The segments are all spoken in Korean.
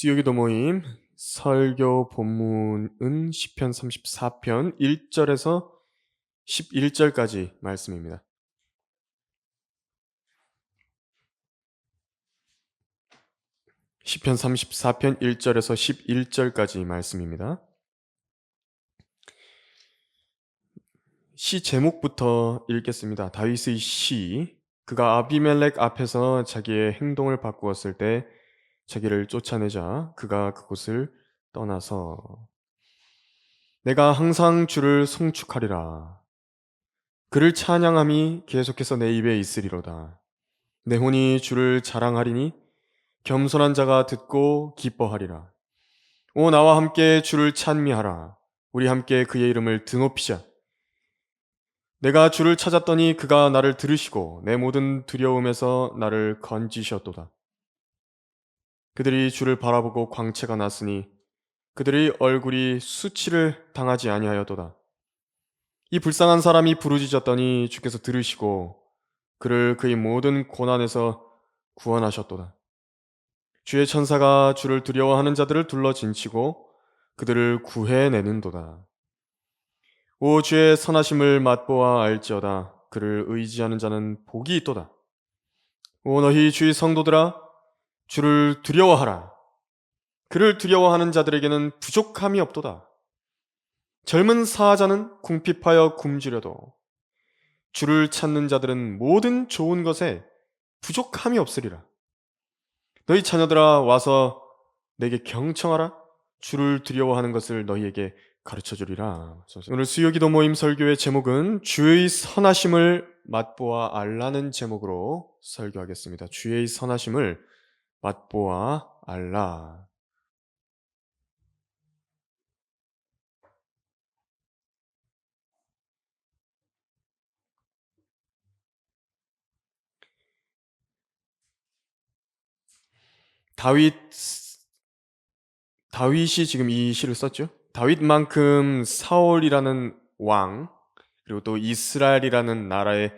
수요기도 모임 설교 본문은 시편 34편 1절에서 11절까지 말씀입니다. 시편 34편 1절에서 11절까지 말씀입니다. 시 제목부터 읽겠습니다. 다윗의 시. 그가 아비멜렉 앞에서 자기의 행동을 바꾸었을 때 자기를 쫓아내자 그가 그곳을 떠나서 내가 항상 주를 송축하리라. 그를 찬양함이 계속해서 내 입에 있으리로다. 내 혼이 주를 자랑하리니 겸손한 자가 듣고 기뻐하리라. 오 나와 함께 주를 찬미하라. 우리 함께 그의 이름을 드높이자. 내가 주를 찾았더니 그가 나를 들으시고 내 모든 두려움에서 나를 건지셨도다. 그들이 주를 바라보고 광채가 났으니 그들의 얼굴이 수치를 당하지 아니하였도다. 이 불쌍한 사람이 부르짖었더니 주께서 들으시고 그를 그의 모든 고난에서 구원하셨도다. 주의 천사가 주를 두려워하는 자들을 둘러 진치고 그들을 구해내는도다. 오 주의 선하심을 맛보아 알지어다. 그를 의지하는 자는 복이 있도다. 오 너희 주의 성도들아 주를 두려워하라. 그를 두려워하는 자들에게는 부족함이 없도다. 젊은 사자는 궁핍하여 굶주려도 주를 찾는 자들은 모든 좋은 것에 부족함이 없으리라. 너희 자녀들아 와서 내게 경청하라. 주를 두려워하는 것을 너희에게 가르쳐 주리라. 오늘 수요기도 모임 설교의 제목은 주의 선하심을 맛보아 알라는 제목으로 설교하겠습니다. 주의 선하심을 맛보아 알라. 다윗이 지금 이 시를 썼죠. 다윗만큼 사울이라는 왕, 그리고 또 이스라엘이라는 나라에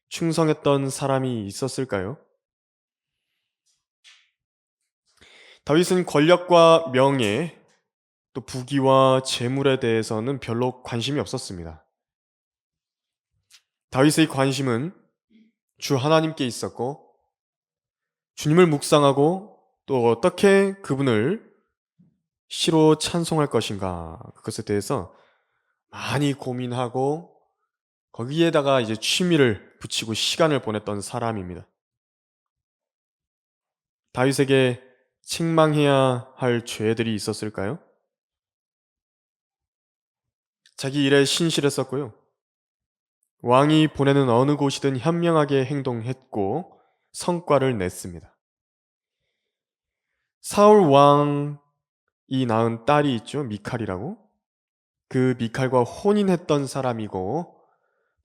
충성했던 사람이 있었을까요? 다윗은 권력과 명예, 또 부귀와 재물에 대해서는 별로 관심이 없었습니다. 다윗의 관심은 주 하나님께 있었고, 주님을 묵상하고 또 어떻게 그분을 시로 찬송할 것인가, 그것에 대해서 많이 고민하고 거기에다가 이제 취미를 붙이고 시간을 보냈던 사람입니다. 다윗에게 책망해야 할 죄들이 있었을까요? 자기 일에 신실했었고요. 왕이 보내는 어느 곳이든 현명하게 행동했고 성과를 냈습니다. 사울 왕이 낳은 딸이 있죠. 미칼이라고. 그 미칼과 혼인했던 사람이고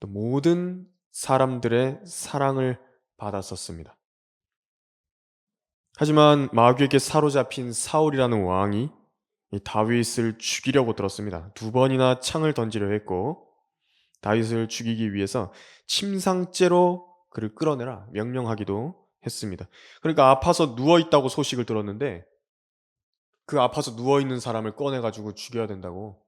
또 모든 사람들의 사랑을 받았었습니다. 하지만 마귀에게 사로잡힌 사울이라는 왕이 이 다윗을 죽이려고 들었습니다. 2번이나 창을 던지려 했고 다윗을 죽이기 위해서 침상째로 그를 끌어내라 명령하기도 했습니다. 그러니까 아파서 누워있다고 소식을 들었는데 그 아파서 누워있는 사람을 꺼내가지고 죽여야 된다고.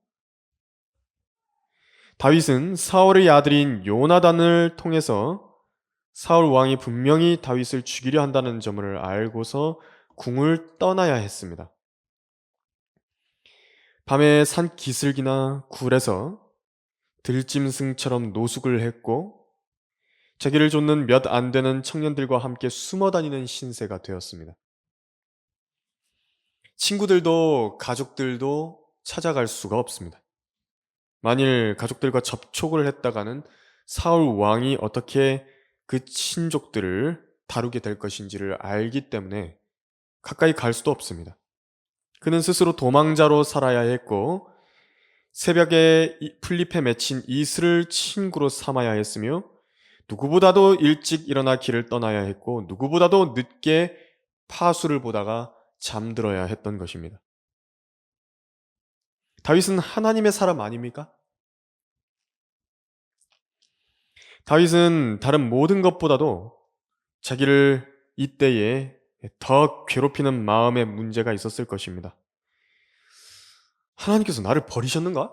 다윗은 사울의 아들인 요나단을 통해서 사울 왕이 분명히 다윗을 죽이려 한다는 점을 알고서 궁을 떠나야 했습니다. 밤에 산 기슭이나 굴에서 들짐승처럼 노숙을 했고 자기를 쫓는 몇 안 되는 청년들과 함께 숨어 다니는 신세가 되었습니다. 친구들도 가족들도 찾아갈 수가 없습니다. 만일 가족들과 접촉을 했다가는 사울 왕이 어떻게 그 친족들을 다루게 될 것인지를 알기 때문에 가까이 갈 수도 없습니다. 그는 스스로 도망자로 살아야 했고 새벽에 풀잎에 맺힌 이슬을 친구로 삼아야 했으며 누구보다도 일찍 일어나 길을 떠나야 했고 누구보다도 늦게 파수를 보다가 잠들어야 했던 것입니다. 다윗은 하나님의 사람 아닙니까? 다윗은 다른 모든 것보다도 자기를 이때에 더 괴롭히는 마음의 문제가 있었을 것입니다. 하나님께서 나를 버리셨는가?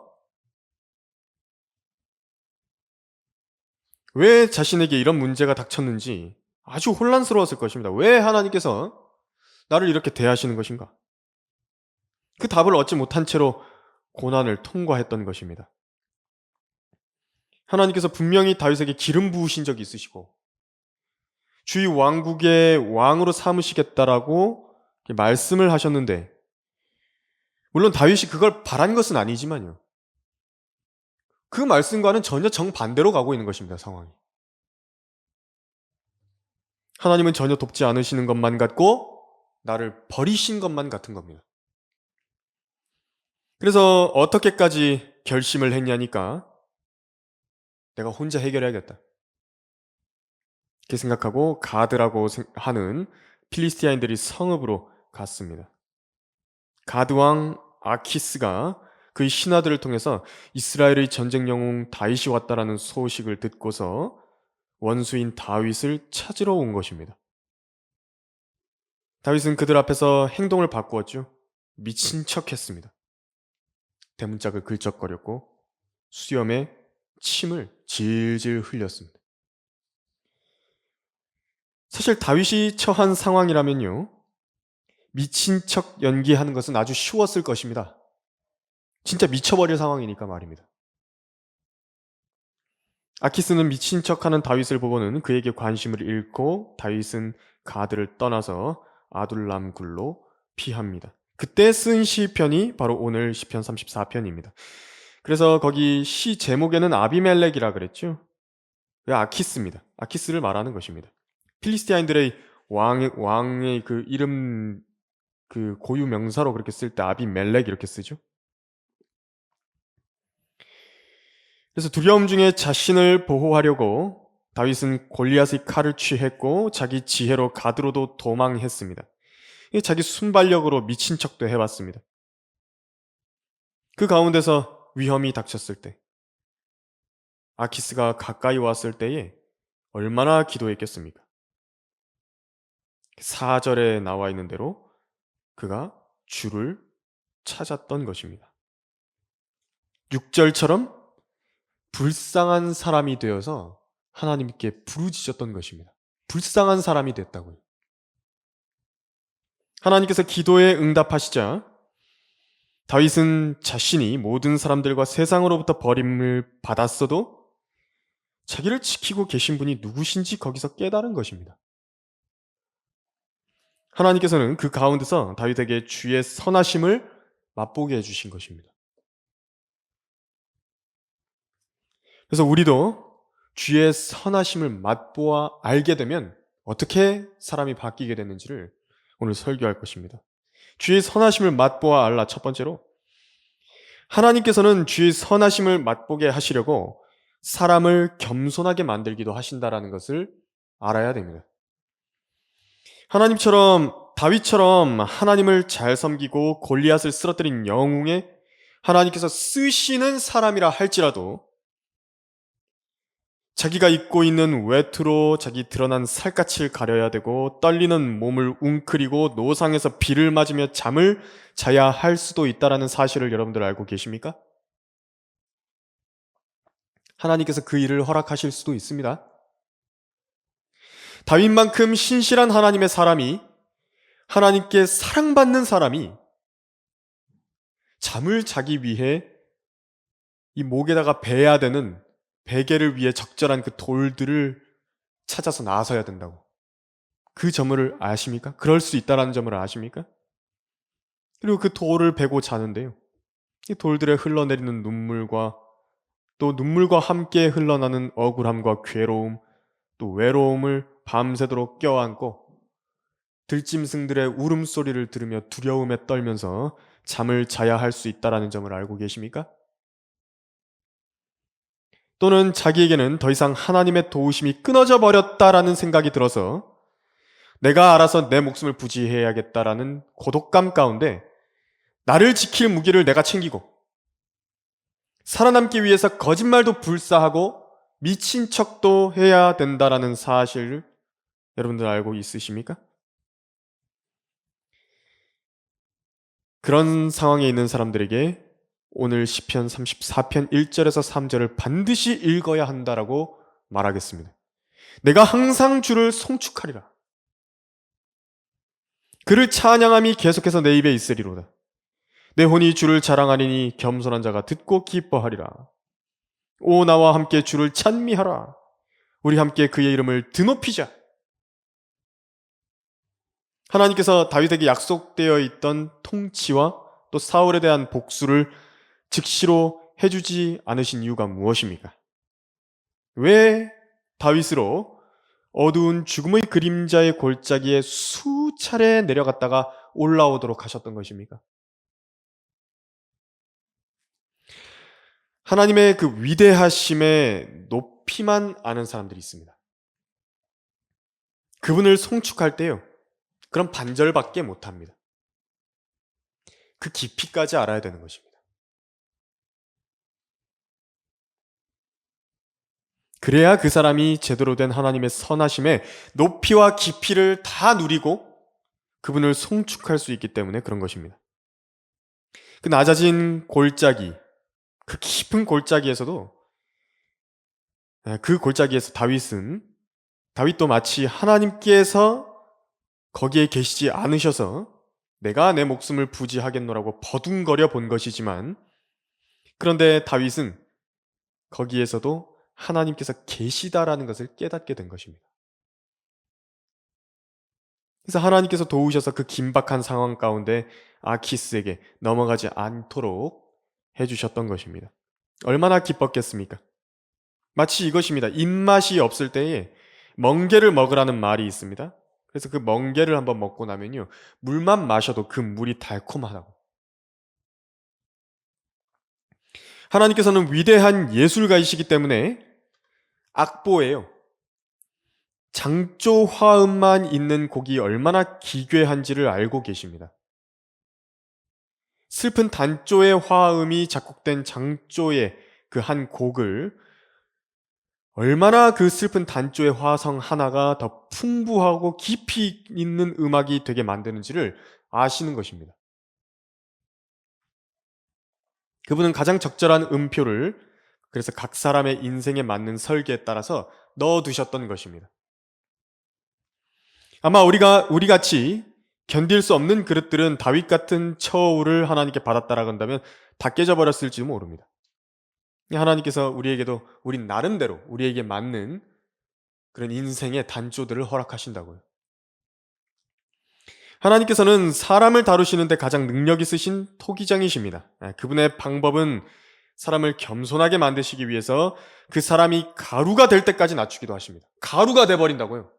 왜 자신에게 이런 문제가 닥쳤는지 아주 혼란스러웠을 것입니다. 왜 하나님께서 나를 이렇게 대하시는 것인가? 그 답을 얻지 못한 채로 고난을 통과했던 것입니다. 하나님께서 분명히 다윗에게 기름 부으신 적이 있으시고 주의 왕국의 왕으로 삼으시겠다라고 말씀을 하셨는데, 물론 다윗이 그걸 바란 것은 아니지만요. 그 말씀과는 전혀 정반대로 가고 있는 것입니다, 상황이. 하나님은 전혀 돕지 않으시는 것만 같고 나를 버리신 것만 같은 겁니다. 그래서 어떻게까지 결심을 했냐니까 내가 혼자 해결해야겠다. 이렇게 생각하고 가드라고 하는 필리스티아인들이 성읍으로 갔습니다. 가드 왕 아키스가 그의 신하들을 통해서 이스라엘의 전쟁 영웅 다윗이 왔다라는 소식을 듣고서 원수인 다윗을 찾으러 온 것입니다. 다윗은 그들 앞에서 행동을 바꾸었죠. 미친 척 했습니다. 대문짝을 긁적거렸고 수염에 침을 질질 흘렸습니다. 사실 다윗이 처한 상황이라면요, 미친 척 연기하는 것은 아주 쉬웠을 것입니다. 진짜 미쳐버릴 상황이니까 말입니다. 아키스는 미친 척하는 다윗을 보고는 그에게 관심을 잃고 다윗은 가드를 떠나서 아둘람 굴로 피합니다. 그때 쓴 시편이 바로 오늘 시편 34편입니다. 그래서 거기 시 제목에는 아비멜렉이라 그랬죠. 아키스입니다. 아키스를 말하는 것입니다. 필리스티아인들의 왕의 그 이름, 그 고유 명사로 그렇게 쓸 때 아비멜렉 이렇게 쓰죠. 그래서 두려움 중에 자신을 보호하려고 다윗은 골리앗의 칼을 취했고 자기 지혜로 가드로도 도망했습니다. 자기 순발력으로 미친 척도 해봤습니다. 그 가운데서 위험이 닥쳤을 때, 아키스가 가까이 왔을 때에 얼마나 기도했겠습니까? 4절에 나와 있는 대로 그가 주를 찾았던 것입니다. 6절처럼 불쌍한 사람이 되어서 하나님께 부르짖었던 것입니다. 불쌍한 사람이 됐다고요. 하나님께서 기도에 응답하시자 다윗은 자신이 모든 사람들과 세상으로부터 버림을 받았어도 자기를 지키고 계신 분이 누구신지 거기서 깨달은 것입니다. 하나님께서는 그 가운데서 다윗에게 주의 선하심을 맛보게 해주신 것입니다. 그래서 우리도 주의 선하심을 맛보아 알게 되면 어떻게 사람이 바뀌게 되는지를 오늘 설교할 것입니다. 주의 선하심을 맛보아 알라. 첫 번째로, 하나님께서는 주의 선하심을 맛보게 하시려고 사람을 겸손하게 만들기도 하신다라는 것을 알아야 됩니다. 하나님처럼, 다윗처럼 하나님을 잘 섬기고 골리앗을 쓰러뜨린 영웅에 하나님께서 쓰시는 사람이라 할지라도 자기가 입고 있는 외투로 자기 드러난 살갗을 가려야 되고 떨리는 몸을 웅크리고 노상에서 비를 맞으며 잠을 자야 할 수도 있다는 사실을 여러분들 알고 계십니까? 하나님께서 그 일을 허락하실 수도 있습니다. 다윗만큼 신실한 하나님의 사람이, 하나님께 사랑받는 사람이 잠을 자기 위해 이 목에다가 베야 되는 베개를 위해 적절한 그 돌들을 찾아서 나서야 된다고. 그 점을 아십니까? 그럴 수 있다는 점을 아십니까? 그리고 그 돌을 베고 자는데요, 이 돌들에 흘러내리는 눈물과 또 눈물과 함께 흘러나는 억울함과 괴로움, 또 외로움을 밤새도록 껴안고 들짐승들의 울음소리를 들으며 두려움에 떨면서 잠을 자야 할 수 있다는 점을 알고 계십니까? 또는 자기에게는 더 이상 하나님의 도우심이 끊어져 버렸다라는 생각이 들어서 내가 알아서 내 목숨을 부지해야겠다라는 고독감 가운데 나를 지킬 무기를 내가 챙기고 살아남기 위해서 거짓말도 불사하고 미친 척도 해야 된다라는 사실을 여러분들 알고 있으십니까? 그런 상황에 있는 사람들에게 오늘 시편 34편 1절에서 3절을 반드시 읽어야 한다라고 말하겠습니다. 내가 항상 주를 송축하리라. 그를 찬양함이 계속해서 내 입에 있으리로다. 내 혼이 주를 자랑하리니 겸손한 자가 듣고 기뻐하리라. 오 나와 함께 주를 찬미하라. 우리 함께 그의 이름을 드높이자. 하나님께서 다윗에게 약속되어 있던 통치와 또 사울에 대한 복수를 즉시로 해주지 않으신 이유가 무엇입니까? 왜 다윗으로 어두운 죽음의 그림자의 골짜기에 수차례 내려갔다가 올라오도록 하셨던 것입니까? 하나님의 그 위대하심의 높이만 아는 사람들이 있습니다. 그분을 송축할 때요, 그런 반절밖에 못합니다. 그 깊이까지 알아야 되는 것입니다. 그래야 그 사람이 제대로 된 하나님의 선하심의 높이와 깊이를 다 누리고 그분을 송축할 수 있기 때문에 그런 것입니다. 그 낮아진 골짜기, 그 깊은 골짜기에서도 그 골짜기에서 다윗도 마치 하나님께서 거기에 계시지 않으셔서 내가 내 목숨을 부지하겠노라고 버둥거려 본 것이지만, 그런데 다윗은 거기에서도 하나님께서 계시다라는 것을 깨닫게 된 것입니다. 그래서 하나님께서 도우셔서 그 긴박한 상황 가운데 아키스에게 넘어가지 않도록 해주셨던 것입니다. 얼마나 기뻤겠습니까? 마치 이것입니다. 입맛이 없을 때에 멍게를 먹으라는 말이 있습니다. 그래서 그 멍게를 한번 먹고 나면요, 물만 마셔도 그 물이 달콤하다고. 하나님께서는 위대한 예술가이시기 때문에 악보예요. 장조 화음만 있는 곡이 얼마나 기괴한지를 알고 계십니다. 슬픈 단조의 화음이 작곡된 장조의 그 한 곡을 얼마나 그 슬픈 단조의 화성 하나가 더 풍부하고 깊이 있는 음악이 되게 만드는지를 아시는 것입니다. 그분은 가장 적절한 음표를 그래서 각 사람의 인생에 맞는 설계에 따라서 넣어두셨던 것입니다. 아마 우리 같이 견딜 수 없는 그릇들은 다윗 같은 처우를 하나님께 받았다라고 한다면 다 깨져버렸을지도 모릅니다. 하나님께서 우리에게도 우리 나름대로 우리에게 맞는 그런 인생의 단조들을 허락하신다고요. 하나님께서는 사람을 다루시는데 가장 능력 있으신 토기장이십니다. 그분의 방법은 사람을 겸손하게 만드시기 위해서 그 사람이 가루가 될 때까지 낮추기도 하십니다. 가루가 돼버린다고요.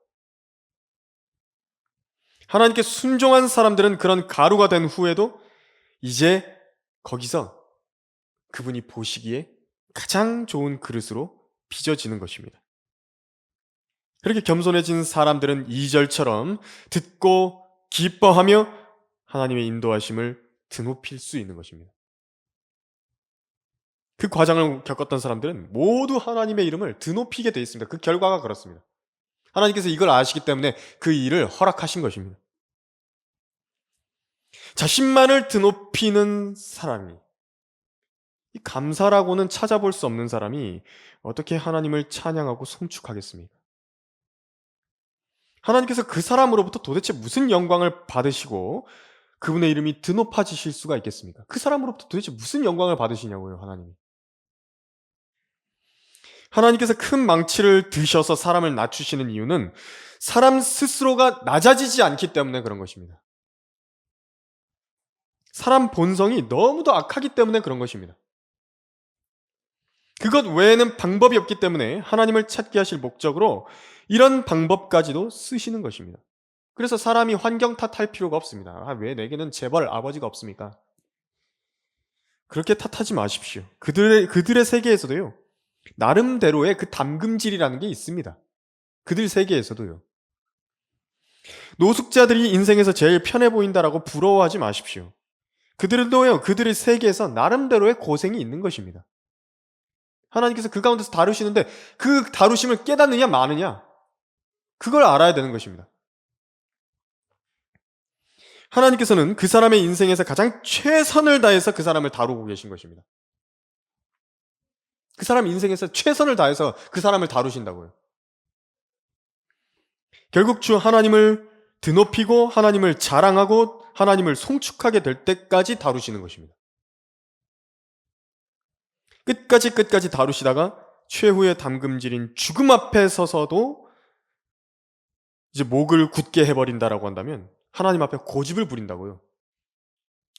하나님께 순종한 사람들은 그런 가루가 된 후에도 이제 거기서 그분이 보시기에 가장 좋은 그릇으로 빚어지는 것입니다. 그렇게 겸손해진 사람들은 2절처럼 듣고 기뻐하며 하나님의 인도하심을 드높일 수 있는 것입니다. 그 과정을 겪었던 사람들은 모두 하나님의 이름을 드높이게 되어 있습니다. 그 결과가 그렇습니다. 하나님께서 이걸 아시기 때문에 그 일을 허락하신 것입니다. 자신만을 드높이는 사람이, 이 감사라고는 찾아볼 수 없는 사람이 어떻게 하나님을 찬양하고 송축하겠습니까? 하나님께서 그 사람으로부터 도대체 무슨 영광을 받으시고 그분의 이름이 드높아지실 수가 있겠습니까? 그 사람으로부터 도대체 무슨 영광을 받으시냐고요, 하나님이. 하나님께서 큰 망치를 드셔서 사람을 낮추시는 이유는 사람 스스로가 낮아지지 않기 때문에 그런 것입니다. 사람 본성이 너무도 악하기 때문에 그런 것입니다. 그것 외에는 방법이 없기 때문에 하나님을 찾게 하실 목적으로 이런 방법까지도 쓰시는 것입니다. 그래서 사람이 환경 탓할 필요가 없습니다. 왜 내게는 재벌 아버지가 없습니까? 그렇게 탓하지 마십시오. 그들의 세계에서도요, 나름대로의 그 담금질이라는 게 있습니다. 그들 세계에서도요. 노숙자들이 인생에서 제일 편해 보인다라고 부러워하지 마십시오. 그들도요, 그들의 세계에서 나름대로의 고생이 있는 것입니다. 하나님께서 그 가운데서 다루시는데 그 다루심을 깨닫느냐 마느냐, 그걸 알아야 되는 것입니다. 하나님께서는 그 사람의 인생에서 가장 최선을 다해서 그 사람을 다루고 계신 것입니다. 그 사람 인생에서 최선을 다해서 그 사람을 다루신다고요. 결국 주 하나님을 드높이고 하나님을 자랑하고 하나님을 송축하게 될 때까지 다루시는 것입니다. 끝까지 다루시다가 최후의 담금질인 죽음 앞에 서서도 이제 목을 굳게 해버린다라고 한다면 하나님 앞에 고집을 부린다고요.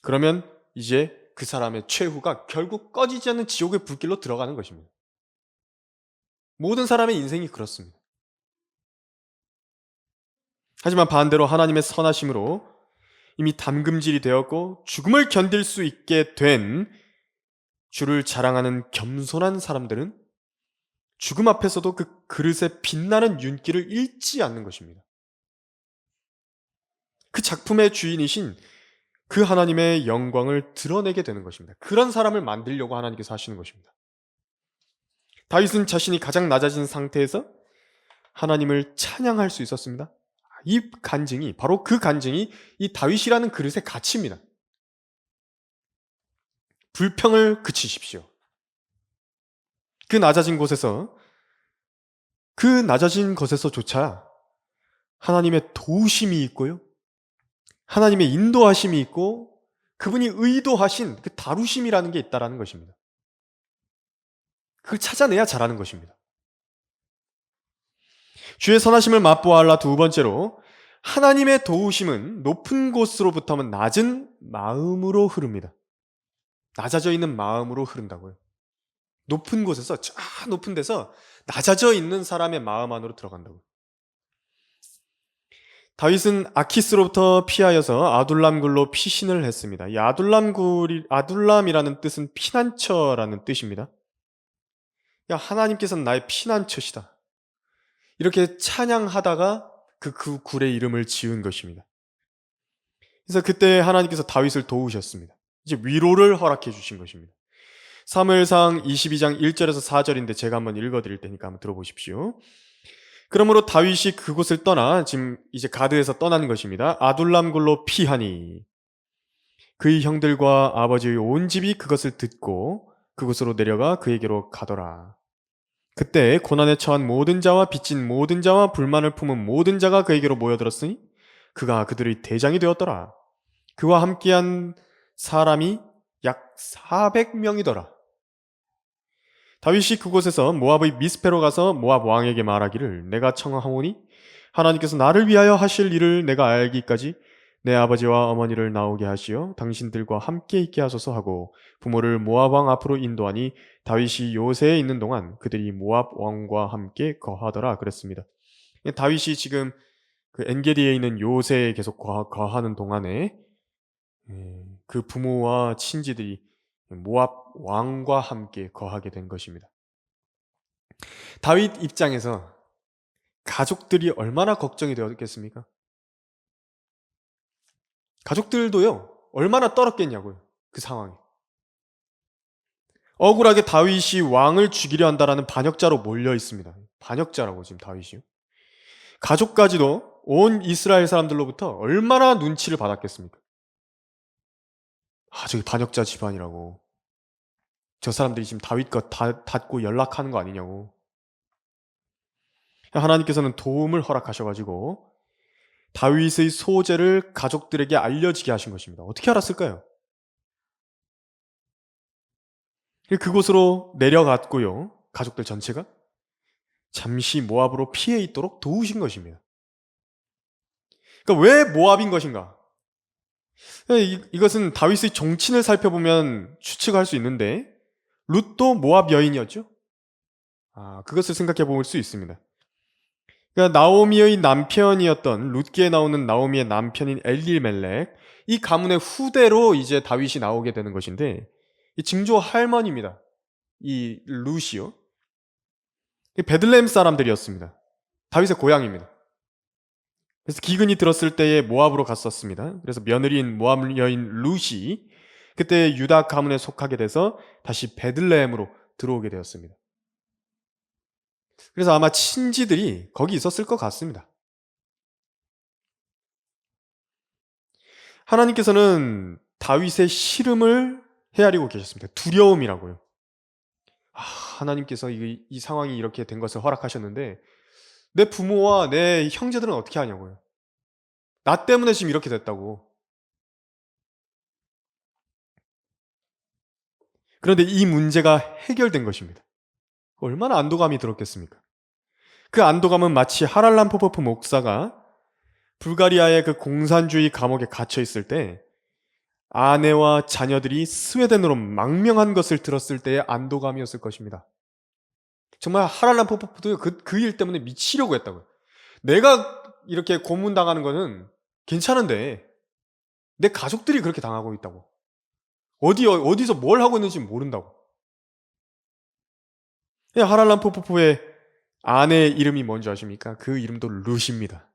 그러면 이제 그 사람의 최후가 결국 꺼지지 않는 지옥의 불길로 들어가는 것입니다. 모든 사람의 인생이 그렇습니다. 하지만 반대로 하나님의 선하심으로 이미 담금질이 되었고 죽음을 견딜 수 있게 된 주를 자랑하는 겸손한 사람들은 죽음 앞에서도 그 그릇에 빛나는 윤기를 잃지 않는 것입니다. 그 작품의 주인이신 그 하나님의 영광을 드러내게 되는 것입니다. 그런 사람을 만들려고 하나님께서 하시는 것입니다. 다윗은 자신이 가장 낮아진 상태에서 하나님을 찬양할 수 있었습니다. 이 간증이, 바로 그 간증이 이 다윗이라는 그릇의 가치입니다. 불평을 그치십시오. 그 낮아진 것에서조차 하나님의 도우심이 있고요. 하나님의 인도하심이 있고 그분이 의도하신 그 다루심이라는 게 있다라는 것입니다. 그걸 찾아내야 잘하는 것입니다. 주의 선하심을 맛보아하라. 두 번째로, 하나님의 도우심은 높은 곳으로부터는 낮은 마음으로 흐릅니다. 낮아져 있는 마음으로 흐른다고요. 높은 곳에서, 저 높은 데서 낮아져 있는 사람의 마음 안으로 들어간다고요. 다윗은 아키스로부터 피하여서 아둘람굴로 피신을 했습니다. 이 아둘람이라는 뜻은 피난처라는 뜻입니다. 야, 하나님께서는 나의 피난처시다. 이렇게 찬양하다가 그 굴의 이름을 지은 것입니다. 그래서 그때 하나님께서 다윗을 도우셨습니다. 이제 위로를 허락해 주신 것입니다. 사무엘상 22장 1절에서 4절인데 제가 한번 읽어드릴 테니까 한번 들어보십시오. 그러므로 다윗이 그곳을 떠나 지금 이제 가드에서 떠나는 것입니다. 아둘람굴로 피하니 그의 형들과 아버지의 온 집이 그것을 듣고 그곳으로 내려가 그에게로 가더라. 그때 고난에 처한 모든 자와 빚진 모든 자와 불만을 품은 모든 자가 그에게로 모여들었으니 그가 그들의 대장이 되었더라. 그와 함께한 사람이 약 400명이더라. 다윗이 그곳에서 모압의 미스페로 가서 모압 왕에게 말하기를 내가 청하오니 하나님께서 나를 위하여 하실 일을 내가 알기까지 내 아버지와 어머니를 나오게 하시어 당신들과 함께 있게 하소서 하고 부모를 모압 왕 앞으로 인도하니 다윗이 요새에 있는 동안 그들이 모압 왕과 함께 거하더라 그랬습니다. 다윗이 지금 그 엔게디에 있는 요새에 계속 거하는 동안에 그 부모와 친지들이 모압 왕과 함께 거하게 된 것입니다. 다윗 입장에서 가족들이 얼마나 걱정이 되었겠습니까? 가족들도요, 얼마나 떨었겠냐고요, 그 상황에. 억울하게 다윗이 왕을 죽이려 한다라는 반역자로 몰려 있습니다. 반역자라고 지금 다윗이요. 가족까지도 온 이스라엘 사람들로부터 얼마나 눈치를 받았겠습니까? 아, 저기 반역자 집안이라고. 저 사람들이 지금 다윗과 닫고 연락하는 거 아니냐고. 하나님께서는 도움을 허락하셔가지고 다윗의 소재를 가족들에게 알려지게 하신 것입니다. 어떻게 알았을까요? 그곳으로 내려갔고요. 가족들 전체가 잠시 모압으로 피해 있도록 도우신 것입니다. 그러니까 왜 모압인 것인가? 이것은 다윗의 정친을 살펴보면 추측할 수 있는데 룻도 모압 여인이었죠? 그것을 생각해 볼 수 있습니다. 그러니까 나오미의 남편이었던 룻기에 나오는 나오미의 남편인 엘리멜렉, 이 가문의 후대로 이제 다윗이 나오게 되는 것인데 이 증조 할머니입니다. 이 룻이요. 베들레헴 사람들이었습니다. 다윗의 고향입니다. 그래서 기근이 들었을 때에 모압으로 갔었습니다. 그래서 며느리인 모압 여인 룻이 그때 유다 가문에 속하게 돼서 다시 베들레헴으로 들어오게 되었습니다. 그래서 아마 친지들이 거기 있었을 것 같습니다. 하나님께서는 다윗의 시름을 헤아리고 계셨습니다. 두려움이라고요. 하나님께서 이 상황이 이렇게 된 것을 허락하셨는데 내 부모와 내 형제들은 어떻게 하냐고요. 나 때문에 지금 이렇게 됐다고. 그런데 이 문제가 해결된 것입니다. 얼마나 안도감이 들었겠습니까? 그 안도감은 마치 하랄람 포포프 목사가 불가리아의 그 공산주의 감옥에 갇혀 있을 때 아내와 자녀들이 스웨덴으로 망명한 것을 들었을 때의 안도감이었을 것입니다. 정말 하랄람 포포프도 그 일 때문에 미치려고 했다고요. 내가 이렇게 고문당하는 거는 괜찮은데 내 가족들이 그렇게 당하고 있다고. 어디서 뭘 하고 있는지 모른다고. 하랄람 포포프의 아내의 이름이 뭔지 아십니까? 그 이름도 룻입니다.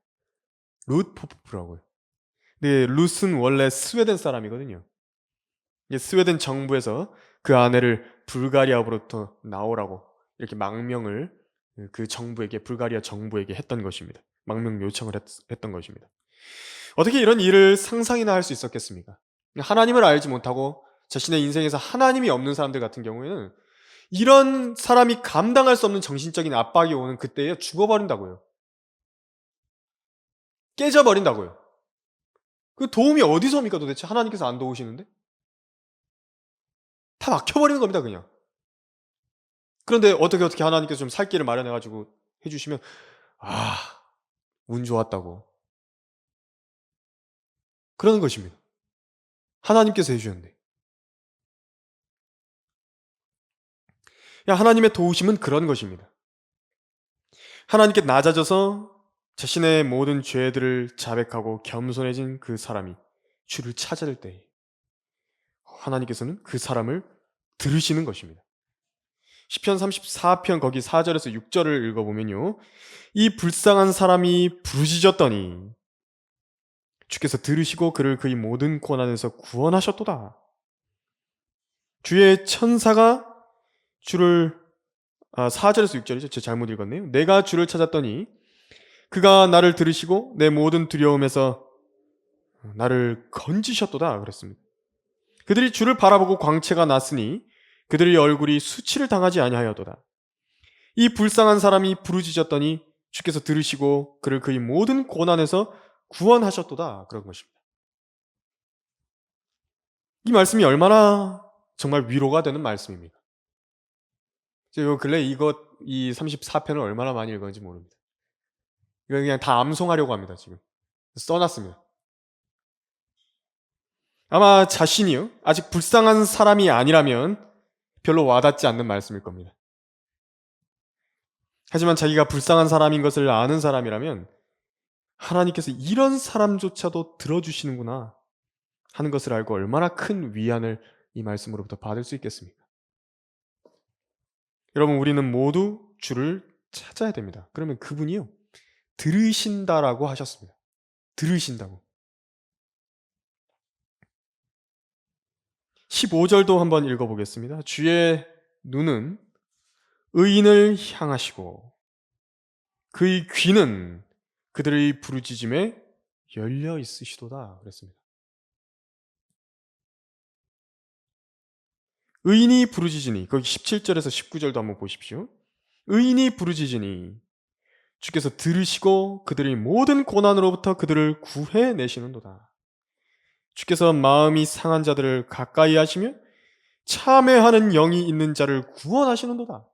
룻 포포프라고요. 근데 룻은 원래 스웨덴 사람이거든요. 스웨덴 정부에서 그 아내를 불가리아로부터 나오라고 이렇게 망명을 그 정부에게, 불가리아 정부에게 했던 것입니다. 망명 요청을 했던 것입니다. 어떻게 이런 일을 상상이나 할 수 있었겠습니까? 하나님을 알지 못하고 자신의 인생에서 하나님이 없는 사람들 같은 경우에는 이런 사람이 감당할 수 없는 정신적인 압박이 오는 그때에 죽어버린다고요. 깨져버린다고요. 그 도움이 어디서 옵니까 도대체? 하나님께서 안 도우시는데? 다 막혀버리는 겁니다, 그냥. 그런데 어떻게 하나님께서 좀 살 길을 마련해가지고 해주시면, 운 좋았다고. 그러는 것입니다. 하나님께서 해주셨는데. 하나님의 도우심은 그런 것입니다. 하나님께 낮아져서 자신의 모든 죄들을 자백하고 겸손해진 그 사람이 주를 찾을 때 하나님께서는 그 사람을 들으시는 것입니다. 시편 34편 거기 4절에서 6절을 읽어보면요. 이 불쌍한 사람이 부르짖었더니 주께서 들으시고 그를 그의 모든 고난에서 구원하셨도다. 주의 천사가 주를 4절에서 6절이죠. 제가 잘못 읽었네요. 내가 주를 찾았더니 그가 나를 들으시고 내 모든 두려움에서 나를 건지셨도다 그랬습니다. 그들이 주를 바라보고 광채가 났으니 그들의 얼굴이 수치를 당하지 아니하였도다. 이 불쌍한 사람이 부르짖었더니 주께서 들으시고 그를 그의 모든 고난에서 구원하셨도다 그런 것입니다. 이 말씀이 얼마나 정말 위로가 되는 말씀입니다. 제가 근래 이 34편을 얼마나 많이 읽었는지 모릅니다. 이거 그냥 다 암송하려고 합니다, 지금. 써놨습니다. 아마 자신이요, 아직 불쌍한 사람이 아니라면 별로 와닿지 않는 말씀일 겁니다. 하지만 자기가 불쌍한 사람인 것을 아는 사람이라면 하나님께서 이런 사람조차도 들어주시는구나 하는 것을 알고 얼마나 큰 위안을 이 말씀으로부터 받을 수 있겠습니까? 여러분, 우리는 모두 주를 찾아야 됩니다. 그러면 그분이요, 들으신다라고 하셨습니다. 들으신다고. 15절도 한번 읽어보겠습니다. 주의 눈은 의인을 향하시고 그의 귀는 그들의 부르짖음에 열려 있으시도다 그랬습니다. 의인이 부르짖으니, 거기 17절에서 19절도 한번 보십시오. 의인이 부르짖으니 주께서 들으시고 그들의 모든 고난으로부터 그들을 구해내시는도다. 주께서 마음이 상한 자들을 가까이 하시며 참회하는 영이 있는 자를 구원하시는도다.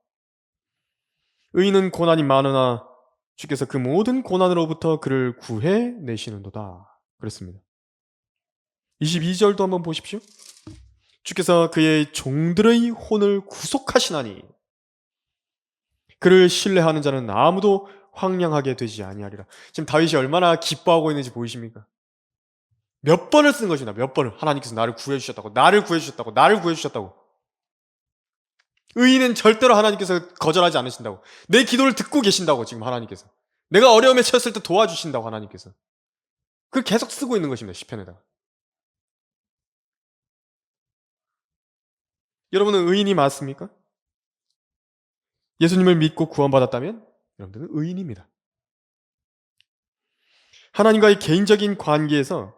의인은 고난이 많으나 주께서 그 모든 고난으로부터 그를 구해내시는도다. 그랬습니다. 22절도 한번 보십시오. 주께서 그의 종들의 혼을 구속하시나니 그를 신뢰하는 자는 아무도 황량하게 되지 아니하리라. 지금 다윗이 얼마나 기뻐하고 있는지 보이십니까? 몇 번을 쓴 것이나 몇 번을 하나님께서 나를 구해주셨다고, 나를 구해주셨다고, 나를 구해주셨다고. 의인은 절대로 하나님께서 거절하지 않으신다고. 내 기도를 듣고 계신다고 지금 하나님께서. 내가 어려움에 처했을 때 도와주신다고 하나님께서. 그걸 계속 쓰고 있는 것입니다. 시편에다가. 여러분은 의인이 맞습니까? 예수님을 믿고 구원받았다면 여러분들은 의인입니다. 하나님과의 개인적인 관계에서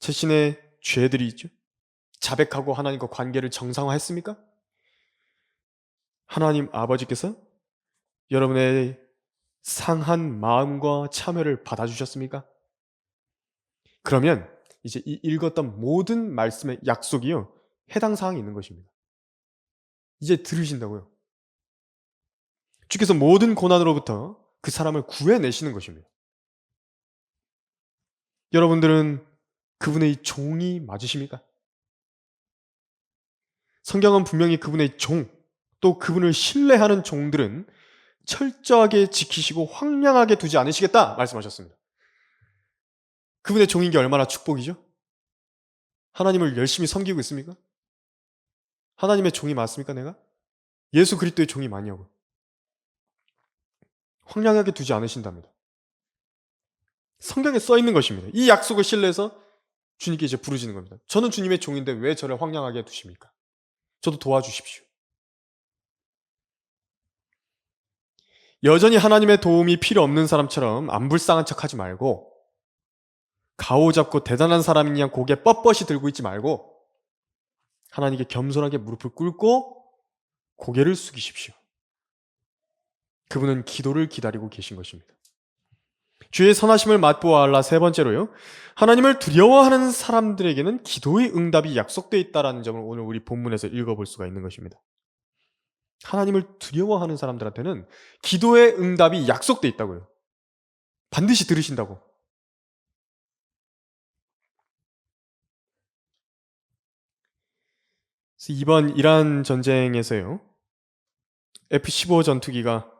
자신의 죄들이 있죠. 자백하고 하나님과 관계를 정상화했습니까? 하나님 아버지께서 여러분의 상한 마음과 참회를 받아주셨습니까? 그러면 이제 이 읽었던 모든 말씀의 약속이요, 해당 사항이 있는 것입니다. 이제 들으신다고요. 주께서 모든 고난으로부터 그 사람을 구해내시는 것입니다. 여러분들은 그분의 종이 맞으십니까? 성경은 분명히 그분의 종, 또 그분을 신뢰하는 종들은 철저하게 지키시고 황량하게 두지 않으시겠다 말씀하셨습니다. 그분의 종인 게 얼마나 축복이죠? 하나님을 열심히 섬기고 있습니까? 하나님의 종이 맞습니까, 내가? 예수 그리스도의 종이 맞냐고. 황량하게 두지 않으신답니다. 성경에 써 있는 것입니다. 이 약속을 신뢰해서 주님께 이제 부르시는 겁니다. 저는 주님의 종인데 왜 저를 황량하게 두십니까? 저도 도와주십시오. 여전히 하나님의 도움이 필요 없는 사람처럼 안 불쌍한 척하지 말고, 가오잡고 대단한 사람인 양 고개 뻣뻣이 들고 있지 말고 하나님께 겸손하게 무릎을 꿇고 고개를 숙이십시오. 그분은 기도를 기다리고 계신 것입니다. 주의 선하심을 맛보아라. 세 번째로요, 하나님을 두려워하는 사람들에게는 기도의 응답이 약속되어 있다는 점을 오늘 우리 본문에서 읽어볼 수가 있는 것입니다. 하나님을 두려워하는 사람들한테는 기도의 응답이 약속되어 있다고요. 반드시 들으신다고. 그래서 이번 이란 전쟁에서요, F-15 전투기가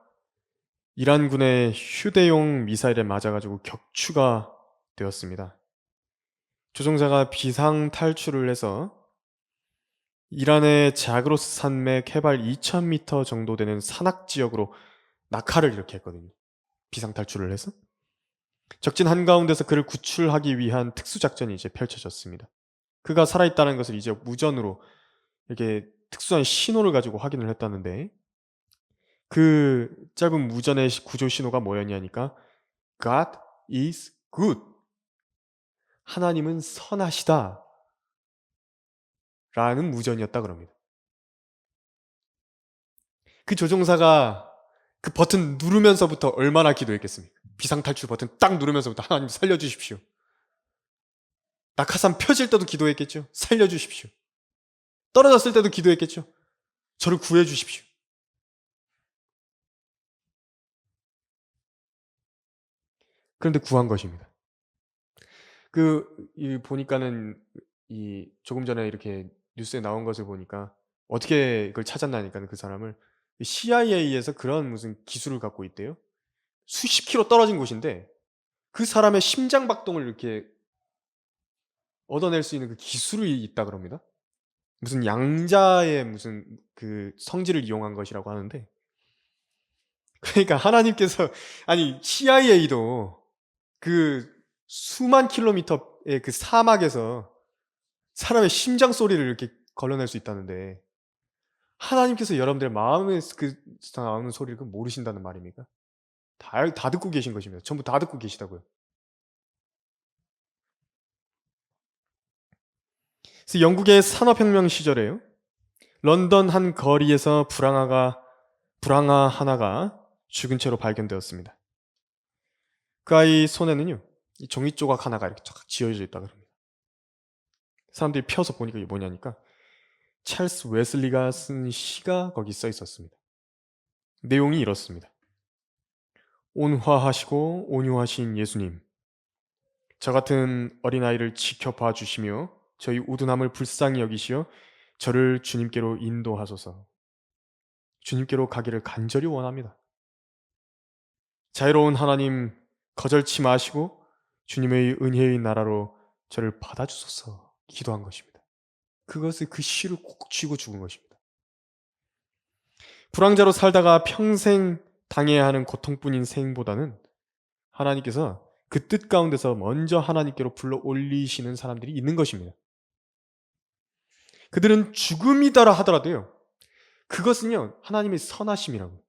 이란군의 휴대용 미사일에 맞아가지고 격추가 되었습니다. 조종사가 비상 탈출을 해서 이란의 자그로스 산맥 해발 2000m 정도 되는 산악 지역으로 낙하를 이렇게 했거든요. 비상 탈출을 해서 적진 한가운데서 그를 구출하기 위한 특수작전이 이제 펼쳐졌습니다. 그가 살아있다는 것을 이제 무전으로 이렇게 특수한 신호를 가지고 확인을 했다는데, 그 짧은 무전의 구조 신호가 뭐였냐니까 God is good. 하나님은 선하시다 라는 무전이었다 그럽니다. 그 조종사가 그 버튼 누르면서부터 얼마나 기도했겠습니까? 비상탈출 버튼 딱 누르면서부터 하나님 살려주십시오. 낙하산 펴질 때도 기도했겠죠. 살려주십시오. 떨어졌을 때도 기도했겠죠. 저를 구해주십시오. 그런데 구한 것입니다. 보니까는 조금 전에 이렇게 뉴스에 나온 것을 보니까 어떻게 그걸 찾았나니까 그 사람을 CIA에서 그런 무슨 기술을 갖고 있대요. 수십 킬로 떨어진 곳인데 그 사람의 심장 박동을 이렇게 얻어낼 수 있는 그 기술이 있다 그럽니다. 무슨 양자의 무슨 그 성질을 이용한 것이라고 하는데, 그러니까 하나님께서, 아니 CIA도 그 수만 킬로미터의 그 사막에서 사람의 심장 소리를 이렇게 걸러낼 수 있다는데, 하나님께서 여러분들의 마음에 그 나오는 소리를 모르신다는 말입니까? 다 듣고 계신 것입니다. 전부 다 듣고 계시다고요. 그래서 영국의 산업혁명 시절에요, 런던 한 거리에서 불황아 하나가 죽은 채로 발견되었습니다. 그 아이 손에는요, 이 종이 조각 하나가 이렇게 쫙 지어져 있다 그럽니다. 사람들이 펴서 보니까 이게 뭐냐니까 찰스 웨슬리가 쓴 시가 거기 써 있었습니다. 내용이 이렇습니다. 온화하시고 온유하신 예수님, 저 같은 어린아이를 지켜봐 주시며 저희 우둔함을 불쌍히 여기시어 저를 주님께로 인도하소서. 주님께로 가기를 간절히 원합니다. 자유로운 하나님, 거절치 마시고 주님의 은혜의 나라로 저를 받아주소서 기도한 것입니다. 그것을, 그 시를 꼭 쥐고 죽은 것입니다. 불황자로 살다가 평생 당해야 하는 고통뿐인 생보다는 하나님께서 그 뜻 가운데서 먼저 하나님께로 불러 올리시는 사람들이 있는 것입니다. 그들은 죽음이다라 하더라도요, 그것은요 하나님의 선하심이라고.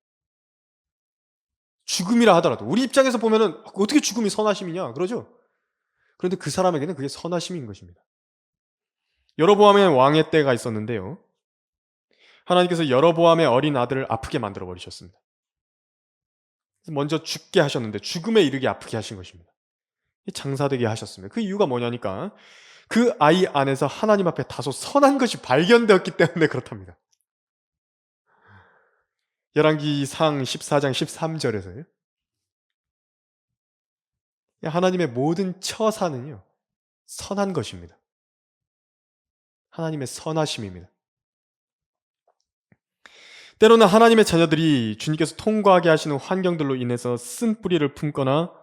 죽음이라 하더라도 우리 입장에서 보면은 어떻게 죽음이 선하심이냐 그러죠. 그런데 그 사람에게는 그게 선하심인 것입니다. 여로보암의 왕의 때가 있었는데요. 하나님께서 여로보암의 어린 아들을 아프게 만들어 버리셨습니다. 먼저 죽게 하셨는데 죽음에 이르게 아프게 하신 것입니다. 장사되게 하셨습니다. 그 이유가 뭐냐니까 그 아이 안에서 하나님 앞에 다소 선한 것이 발견되었기 때문에 그렇답니다. 열왕기상 14장 13절에서요. 하나님의 모든 처사는요, 선한 것입니다. 하나님의 선하심입니다. 때로는 하나님의 자녀들이 주님께서 통과하게 하시는 환경들로 인해서 쓴뿌리를 품거나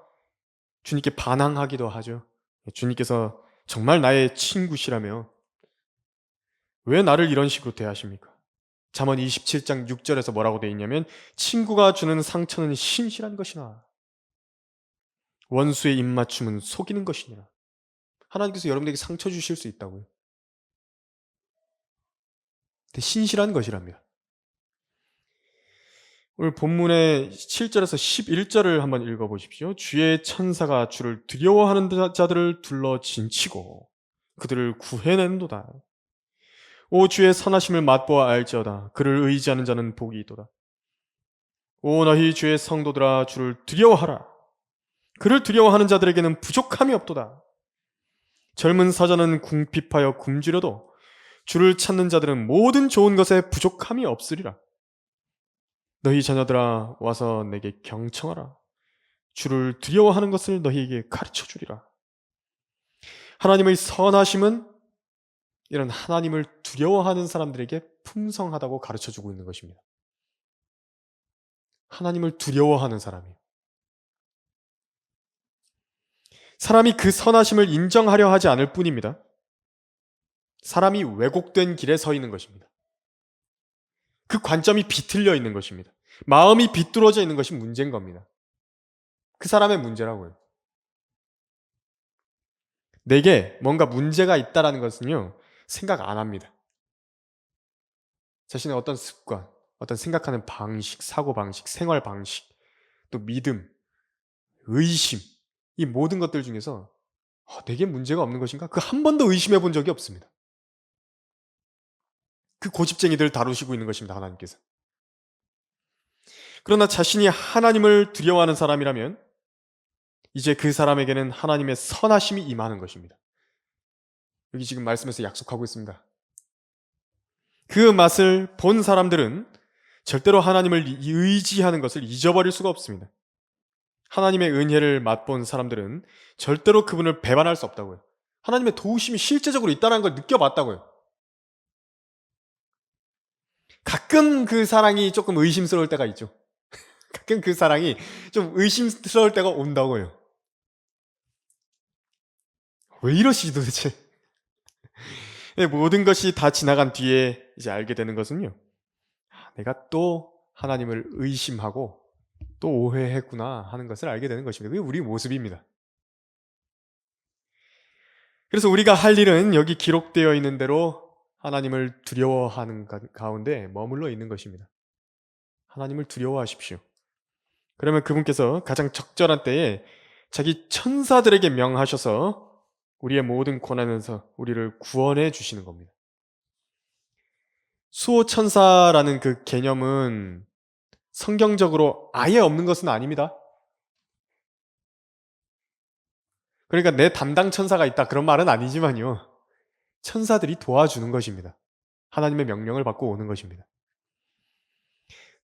주님께 반항하기도 하죠. 주님께서 정말 나의 친구시라며 왜 나를 이런 식으로 대하십니까? 잠언 27장 6절에서 뭐라고 되어 있냐면 친구가 주는 상처는 신실한 것이나 원수의 입맞춤은 속이는 것이니라. 하나님께서 여러분에게 상처 주실 수 있다고요. 근데 신실한 것이랍니다. 오늘 본문의 7절에서 11절을 한번 읽어보십시오. 주의 천사가 주를 두려워하는 자들을 둘러 진치고 그들을 구해낸도다. 오 주의 선하심을 맛보아 알지어다. 그를 의지하는 자는 복이 있도다. 오 너희 주의 성도들아 주를 두려워하라. 그를 두려워하는 자들에게는 부족함이 없도다. 젊은 사자는 궁핍하여 굶주려도 주를 찾는 자들은 모든 좋은 것에 부족함이 없으리라. 너희 자녀들아 와서 내게 경청하라. 주를 두려워하는 것을 너희에게 가르쳐 주리라. 하나님의 선하심은 이런 하나님을 두려워하는 사람들에게 풍성하다고 가르쳐 주고 있는 것입니다. 하나님을 두려워하는 사람이에요. 사람이 그 선하심을 인정하려 하지 않을 뿐입니다. 사람이 왜곡된 길에 서 있는 것입니다. 그 관점이 비틀려 있는 것입니다. 마음이 비뚤어져 있는 것이 문제인 겁니다. 그 사람의 문제라고요. 내게 뭔가 문제가 있다라는 것은요, 생각 안 합니다. 자신의 어떤 습관, 어떤 생각하는 방식, 사고방식, 생활방식, 또 믿음, 의심, 이 모든 것들 중에서 내게 문제가 없는 것인가? 그 한 번도 의심해 본 적이 없습니다. 그 고집쟁이들을 다루시고 있는 것입니다, 하나님께서. 그러나 자신이 하나님을 두려워하는 사람이라면 이제 그 사람에게는 하나님의 선하심이 임하는 것입니다. 여기 지금 말씀에서 약속하고 있습니다. 그 맛을 본 사람들은 절대로 하나님을 의지하는 것을 잊어버릴 수가 없습니다. 하나님의 은혜를 맛본 사람들은 절대로 그분을 배반할 수 없다고요. 하나님의 도우심이 실제적으로 있다는 걸 느껴봤다고요. 가끔 그 사랑이 조금 의심스러울 때가 있죠. 가끔 그 사랑이 좀 의심스러울 때가 온다고요. 왜 이러시지 도대체? 모든 것이 다 지나간 뒤에 이제 알게 되는 것은요. 내가 또 하나님을 의심하고 또 오해했구나 하는 것을 알게 되는 것입니다. 그게 우리 모습입니다. 그래서 우리가 할 일은 여기 기록되어 있는 대로 하나님을 두려워하는 가운데 머물러 있는 것입니다. 하나님을 두려워하십시오. 그러면 그분께서 가장 적절한 때에 자기 천사들에게 명하셔서 우리의 모든 고난에서 우리를 구원해 주시는 겁니다. 수호천사라는 그 개념은 성경적으로 아예 없는 것은 아닙니다. 그러니까 내 담당 천사가 있다 그런 말은 아니지만요. 천사들이 도와주는 것입니다. 하나님의 명령을 받고 오는 것입니다.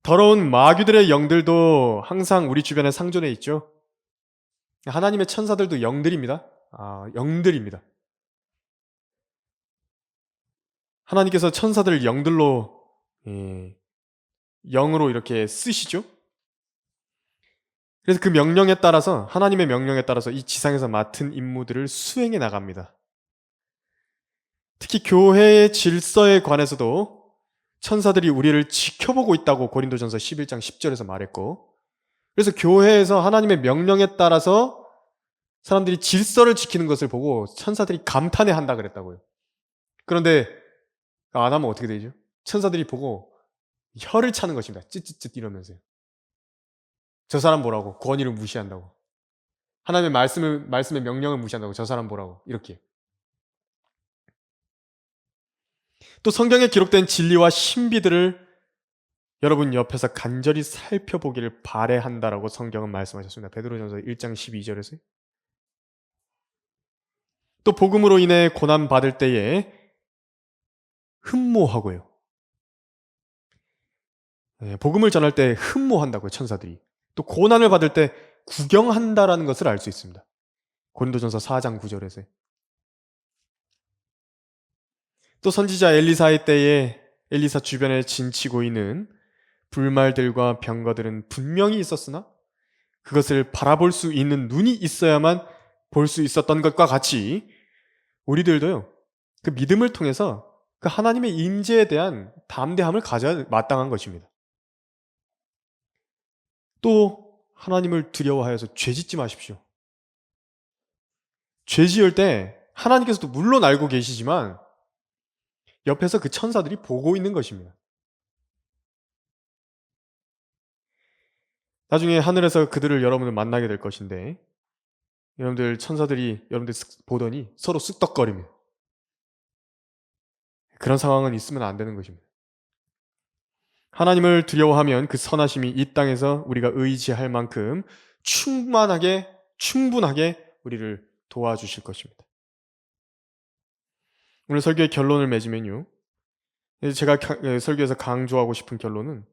더러운 마귀들의 영들도 항상 우리 주변에 상존해 있죠. 하나님의 천사들도 영들입니다. 영들입니다. 하나님께서 천사들을 영들로 영으로 이렇게 쓰시죠. 그래서 그 명령에 따라서 하나님의 명령에 따라서 이 지상에서 맡은 임무들을 수행해 나갑니다. 특히 교회의 질서에 관해서도 천사들이 우리를 지켜보고 있다고 고린도전서 11장 10절에서 말했고, 그래서 교회에서 하나님의 명령에 따라서 사람들이 질서를 지키는 것을 보고 천사들이 감탄해 한다 그랬다고요. 그런데 안 하면 어떻게 되죠? 천사들이 보고 혀를 차는 것입니다. 찌찌찌 이러면서요. 저 사람 뭐라고? 권위를 무시한다고. 하나님의 말씀의 명령을 무시한다고 저 사람 보라고 이렇게. 또 성경에 기록된 진리와 신비들을 여러분 옆에서 간절히 살펴보기를 바래한다라고 성경은 말씀하셨습니다. 베드로전서 1장 12절에서. 또 복음으로 인해 고난 받을 때에 흠모하고요. 복음을 전할 때 흠모한다고요, 천사들이. 또 고난을 받을 때 구경한다라는 것을 알 수 있습니다. 고린도전서 4장 9절에서. 또 선지자 엘리사의 때에 엘리사 주변에 진치고 있는 불말들과 병거들은 분명히 있었으나 그것을 바라볼 수 있는 눈이 있어야만 볼 수 있었던 것과 같이 우리들도요, 그 믿음을 통해서 그 하나님의 임재에 대한 담대함을 가져야 마땅한 것입니다. 또 하나님을 두려워하여서 죄 짓지 마십시오. 죄 지을 때 하나님께서도 물론 알고 계시지만 옆에서 그 천사들이 보고 있는 것입니다. 나중에 하늘에서 그들을 여러분을 만나게 될 것인데 여러분들 천사들이 여러분들 보더니 서로 쑥덕거립니다. 그런 상황은 있으면 안 되는 것입니다. 하나님을 두려워하면 그 선하심이 이 땅에서 우리가 의지할 만큼 충분하게 우리를 도와주실 것입니다. 오늘 설교의 결론을 맺으면요, 제가 설교에서 강조하고 싶은 결론은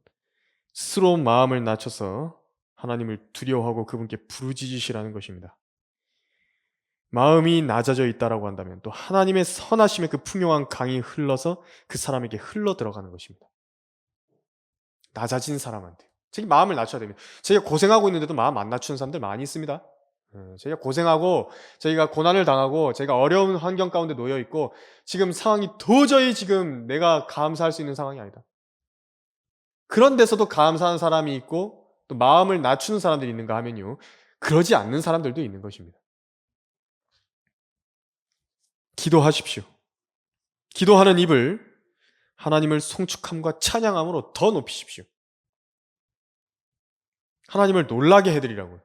스스로 마음을 낮춰서 하나님을 두려워하고 그분께 부르짖으시라는 것입니다. 마음이 낮아져 있다라고 한다면 또 하나님의 선하심의 그 풍요한 강이 흘러서 그 사람에게 흘러 들어가는 것입니다. 낮아진 사람한테. 자기 마음을 낮춰야 됩니다. 저희가 고생하고 있는데도 마음 안 낮추는 사람들 많이 있습니다. 저희가 고생하고 저희가 고난을 당하고 저희가 어려운 환경 가운데 놓여 있고 지금 상황이 도저히 지금 내가 감사할 수 있는 상황이 아니다. 그런 데서도 감사하는 사람이 있고 또 마음을 낮추는 사람들이 있는가 하면요, 그러지 않는 사람들도 있는 것입니다. 기도하십시오. 기도하는 입을 하나님을 송축함과 찬양함으로 더 높이십시오. 하나님을 놀라게 해드리라고요.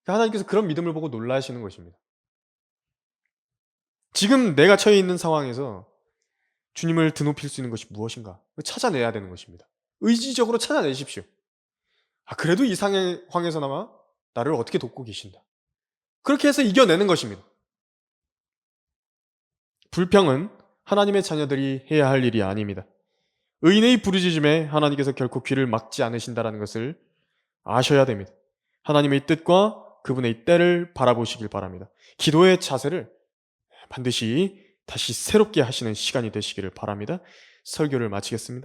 하나님께서 그런 믿음을 보고 놀라시는 것입니다. 지금 내가 처해 있는 상황에서 주님을 드높일 수 있는 것이 무엇인가? 찾아내야 되는 것입니다. 의지적으로 찾아내십시오. 그래도 이 상황에서나마 나를 어떻게 돕고 계신다. 그렇게 해서 이겨내는 것입니다. 불평은 하나님의 자녀들이 해야 할 일이 아닙니다. 의인의 부르짖음에 하나님께서 결코 귀를 막지 않으신다는 것을 아셔야 됩니다. 하나님의 뜻과 그분의 때를 바라보시길 바랍니다. 기도의 자세를 반드시 다시 새롭게 하시는 시간이 되시기를 바랍니다. 설교를 마치겠습니다.